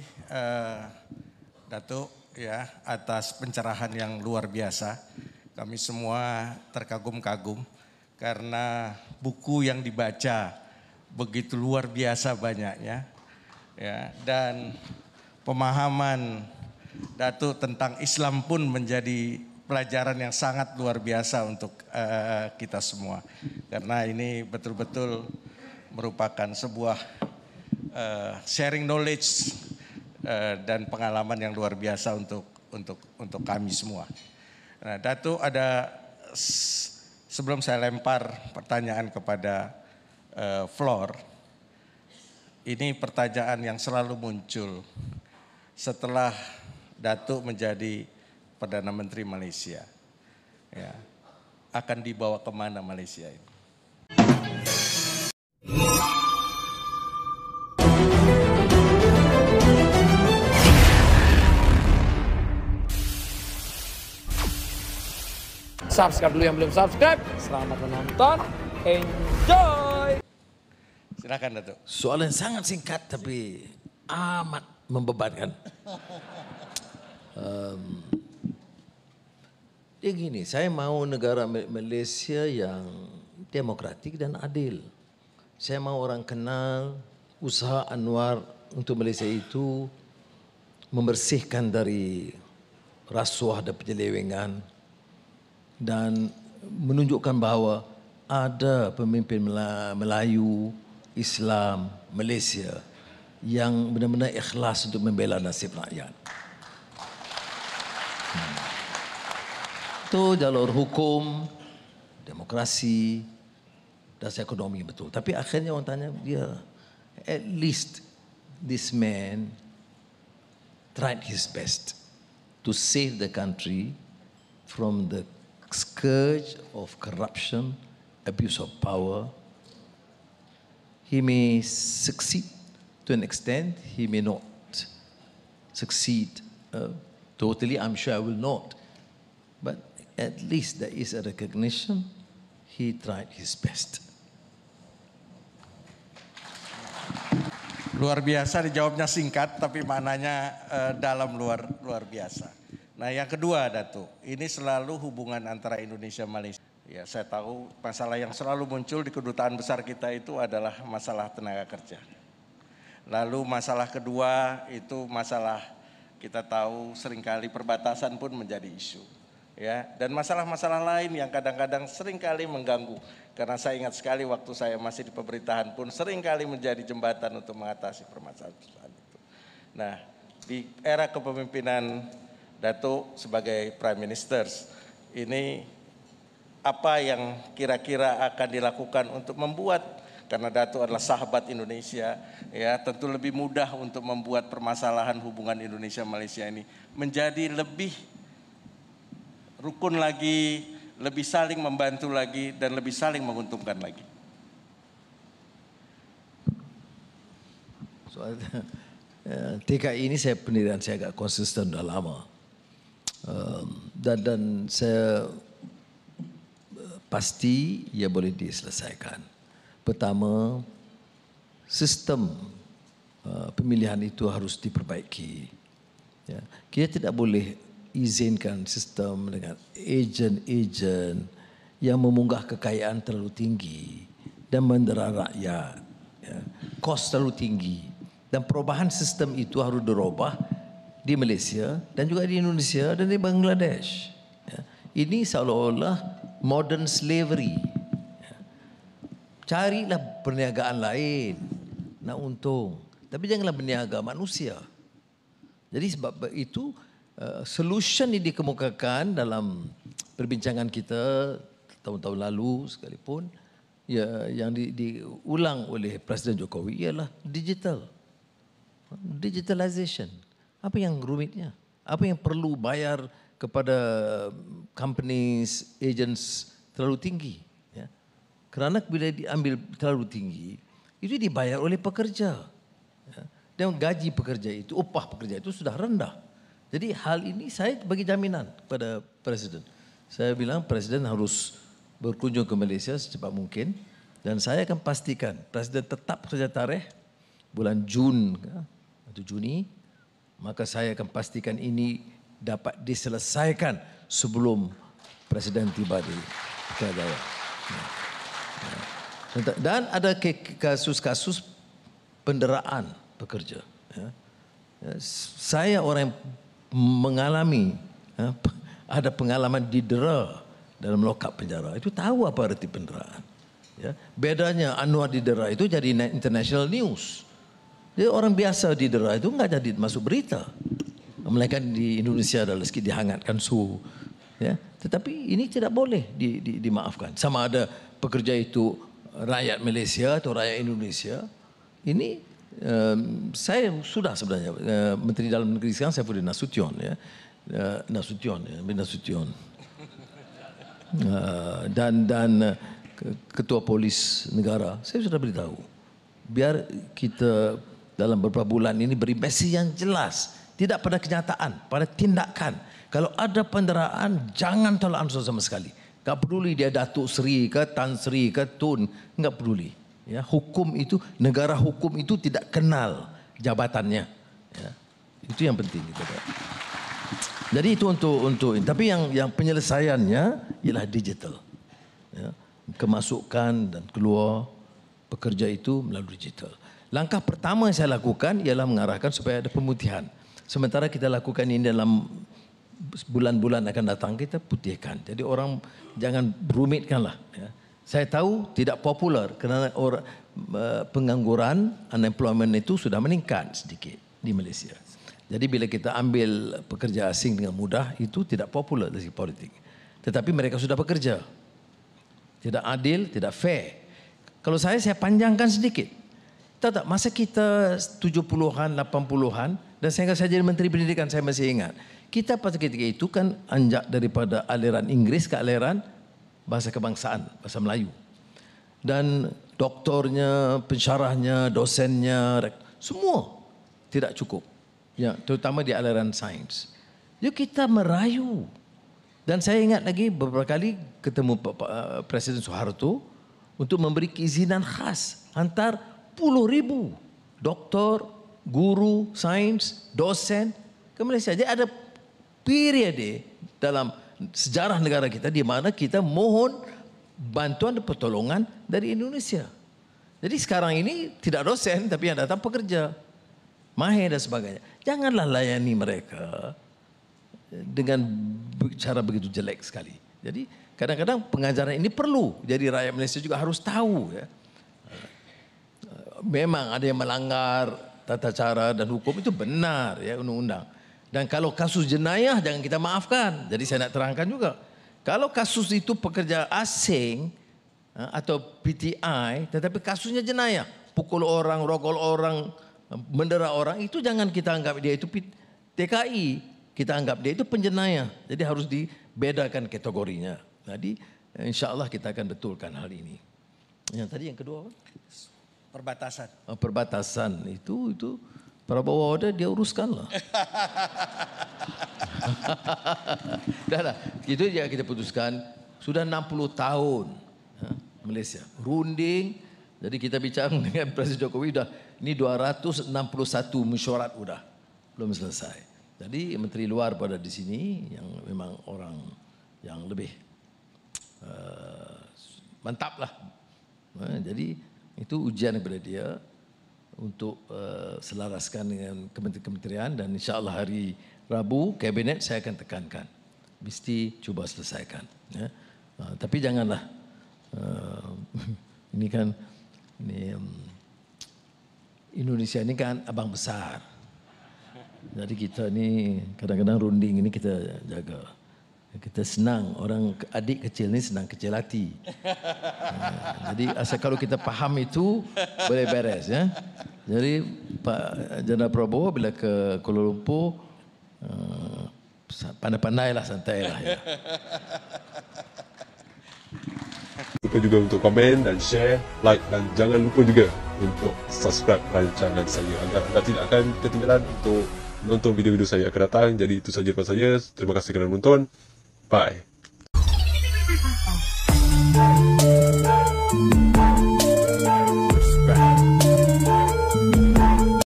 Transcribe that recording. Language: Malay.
eh, Datuk ya atas pencerahan yang luar biasa. Kami semua terkagum-kagum karena buku yang dibaca begitu luar biasa banyaknya ya, dan pemahaman Datuk tentang Islam pun menjadi pelajaran yang sangat luar biasa untuk kita semua, karena ini betul-betul merupakan sebuah sharing knowledge dan pengalaman yang luar biasa untuk kami semua. Nah, Datuk, sebelum saya lempar pertanyaan kepada Flor, ini pertanyaan yang selalu muncul setelah Datuk menjadi Perdana Menteri Malaysia. Ya, akan dibawa kemana Malaysia ini? Subscribe dulu yang belum subscribe. Selamat menonton. Enjoy. Silakan Datuk. Soalan sangat singkat tapi amat membebankan. Dia gini, saya mau negara Malaysia yang demokratik dan adil. Saya mau orang kenal usaha Anwar untuk Malaysia itu membersihkan dari rasuah dan penyelewengan dan menunjukkan bahawa ada pemimpin Melayu, Islam, Malaysia yang benar-benar ikhlas untuk membela nasib rakyat. Itu jalur hukum, demokrasi, dan ekonomi betul. Tapi akhirnya orang tanya dia, at least this man tried his best to save the country from the scourge of corruption, abuse of power. He may succeed to an extent, he may not succeed totally, I'm sure I will not. But at least there is a recognition, he tried his best. Luar biasa, dijawabnya singkat tapi maknanya dalam luar biasa. Nah, yang kedua Datuk, ini selalu hubungan antara Indonesia Malaysia. Ya, saya tahu masalah yang selalu muncul di kedutaan besar kita itu adalah masalah tenaga kerja. Lalu masalah kedua itu masalah, kita tahu seringkali perbatasan pun menjadi isu. Ya, dan masalah-masalah lain yang kadang-kadang seringkali mengganggu. Karena saya ingat sekali waktu saya masih di pemerintahan pun seringkali menjadi jembatan untuk mengatasi permasalahan itu. Nah, di era kepemimpinan Datuk sebagai Prime Minister, ini apa yang kira-kira akan dilakukan untuk membuat, karena Datuk adalah sahabat Indonesia, ya tentu lebih mudah untuk membuat permasalahan hubungan Indonesia-Malaysia ini menjadi lebih rukun lagi, lebih saling membantu lagi, dan lebih saling menguntungkan lagi. Soal TKI ini pendirian saya agak konsisten dah lama. Dan saya pasti ia boleh diselesaikan. Pertama, sistem pemilihan itu harus diperbaiki. Ya, kita tidak boleh izinkan sistem dengan ejen-ejen yang memunggah kekayaan terlalu tinggi dan mendera rakyat. Ya, kos terlalu tinggi. Dan perubahan sistem itu harus dirubah di Malaysia dan juga di Indonesia dan di Bangladesh. Ya, ini seolah-olah modern slavery. Ya, carilah perniagaan lain nak untung, tapi janganlah berniaga manusia. Jadi sebab itu solution ini dikemukakan dalam perbincangan kita tahun-tahun lalu sekalipun, ya, yang diulang oleh Presiden Jokowi ialah digitalization. Apa yang rumitnya? Apa yang perlu bayar kepada companies, agents terlalu tinggi? Ya. Kerana bila diambil terlalu tinggi, itu dibayar oleh pekerja. Ya. Dan gaji pekerja itu, upah pekerja itu sudah rendah. Jadi hal ini saya bagi jaminan kepada Presiden. Saya bilang Presiden harus berkunjung ke Malaysia secepat mungkin. Dan saya akan pastikan Presiden tetap saja tarikh bulan Jun atau Juni maka saya akan pastikan ini dapat diselesaikan sebelum Presiden tiba di Putrajaya. Dan ada kasus-kasus penderaan pekerja. Saya orang yang mengalami ada pengalaman didera dalam lokap penjara. Itu tahu apa arti penderaan. Bedanya Anwar didera itu jadi international news. Jadi orang biasa didera itu enggak jadi masuk berita. Melainkan di Indonesia adalah sedikit dihangatkan suhu. Tetapi ini tidak boleh dimaafkan. Sama ada pekerja itu rakyat Malaysia atau rakyat Indonesia. Ini saya sudah sebenarnya Menteri Dalam Negeri sekarang Saifuddin Nasution Nasution dan Ketua Polis Negara, saya sudah beritahu biar kita dalam beberapa bulan ini beri mesej yang jelas, tidak pada kenyataan, pada tindakan. Kalau ada penderaan, jangan tolak ansur sama sekali. Tak peduli dia Datuk Seri ke, Tan Sri ke, Tun, enggak peduli. Hukum itu, negara hukum itu tidak kenal jabatannya. Itu yang penting. Jadi itu untuk tapi yang penyelesaiannya ialah digital. Kemasukan dan keluar pekerja itu melalui digital. Langkah pertama yang saya lakukan ialah mengarahkan supaya ada pemutihan. Sementara kita lakukan ini dalam bulan-bulan akan datang, kita putihkan. Jadi orang jangan rumitkanlah. Saya tahu tidak popular kerana pengangguran, unemployment itu sudah meningkat sedikit di Malaysia. Jadi bila kita ambil pekerja asing dengan mudah, itu tidak popular dari segi politik. Tetapi mereka sudah bekerja. Tidak adil, tidak fair. Kalau saya panjangkan sedikit. Tahu tak, masa kita 70-an, 80-an, dan saya jadi Menteri Pendidikan, saya masih ingat. Kita pada ketika itu kan anjak daripada aliran Inggeris ke aliran bahasa kebangsaan, bahasa Melayu. Dan doktornya, pensyarahnya, dosennya, semua tidak cukup. Terutama di aliran sains. Jadi kita merayu. Dan saya ingat lagi beberapa kali ketemu Presiden Soeharto untuk memberi keizinan khas hantar puluh ribu doktor, guru, sains, dosen ke Malaysia. Jadi ada periode dalam sejarah negara kita di mana kita mohon bantuan dan pertolongan dari Indonesia. Jadi sekarang ini tidak dosen tapi yang datang pekerja, mahir dan sebagainya. Janganlah layani mereka dengan cara begitu jelek sekali. Jadi kadang-kadang pengajaran ini perlu. Jadi rakyat Malaysia juga harus tahu. Memang ada yang melanggar tata cara dan hukum itu benar, undang-undang. Dan kalau kasus jenayah jangan kita maafkan. Jadi saya nak terangkan juga. Kalau kasus itu pekerja asing atau PTI, tetapi kasusnya jenayah, pukul orang, rogol orang, mendera orang, itu jangan kita anggap dia itu TKI. Kita anggap dia itu penjenayah. Jadi harus dibedakan kategorinya. Jadi insya-Allah kita akan betulkan hal ini. Yang tadi yang kedua apa? Perbatasan. Perbatasan itu Prabowo dia uruskanlah. Dah. Itu ya kita putuskan. Sudah 60 tahun Malaysia runding. Jadi kita bicara dengan Presiden Jokowi ini 261 mesyuarat sudah belum selesai. Jadi Menteri Luar pada di sini yang memang orang yang lebih mantap lah. Jadi itu ujian kepada dia untuk selaraskan dengan kementerian dan insya-Allah hari Rabu kabinet saya akan tekankan mesti cuba selesaikan. Tapi janganlah ini kan Indonesia ini kan abang besar. Jadi kita ni kadang-kadang runding ini kita jaga. Kita senang, orang adik kecil ni senang kecil hati. Jadi asal kalau kita faham itu boleh beres ya. Jadi Pak Jendral Prabowo bila ke Kuala Lumpur pandai-pandailah, santailah ya. Lupa juga untuk komen dan share, like dan jangan lupa juga untuk subscribe rancangan saya agar anda tidak akan ketinggalan untuk menonton video-video saya akan datang. Jadi itu saja daripada saya. Terima kasih kerana menonton. Bye.